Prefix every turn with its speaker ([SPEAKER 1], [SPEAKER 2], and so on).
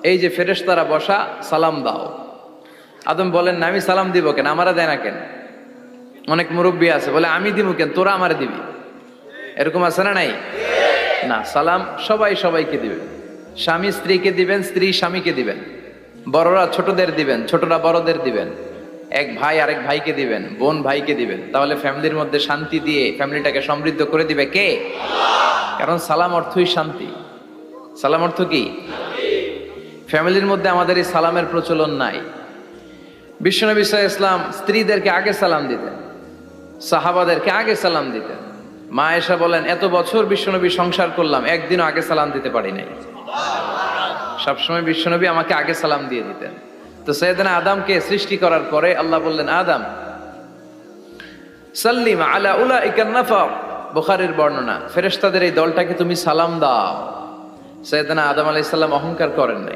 [SPEAKER 1] এই যে ফেরেশতারা বসা, সালাম দাও। আদম বলেন না, আমি সালাম দিব কেন, আমারা দেয় না কেন? অনেক মুরব্বী আছে বলে আমি দিব কেন, তোরা আমারে দিবি। এরকম আছে না নাই? না, সালাম সবাই সবাইকে দিবেন। স্বামী স্ত্রীকে দিবেন, স্ত্রী স্বামীকে দিবেন, বড়রা ছোটদের দিবেন, ছোটরা বড়দের দিবেন, এক ভাই আরেক ভাইকে দিবেন, বোন ভাইকে দিবেন। তাহলে ফ্যামিলির মধ্যে শান্তি দিয়ে ফ্যামিলিটাকে সমৃদ্ধ করে দিবে কে? কারণ সালাম অর্থই শান্তি। সালাম অর্থ কি? ফ্যামিলির মধ্যে আমাদের এই সালামের প্রচলন নাই। বিশ্বনবী সাল্লাল্লাহু আলাইহি ওয়াসাল্লাম স্ত্রীদেরকে আগে সালাম দিতেন, সাহাবাদেরকে আগে সালাম দিতেন। মা আয়েশা বলেন, এত বছর বিশ্বনবী সংসার করলাম, একদিনও আগে সালাম দিতে পারি নাই। সবসময় বিশ্বনবী আমাকে আগে সালাম দিয়ে দিতেন। তো সাইয়েদনা আদমকে সৃষ্টি করার পরে আল্লাহ বললেন, আদম সাল্লিম আলা উলাইকা নাফর, বুখারীর বর্ণনা, ফেরেশতাদের এই দলটাকে তুমি সালাম দাও। সাইয়েদনা আদম আলাইহিস সালাম অহংকার করেন নাই,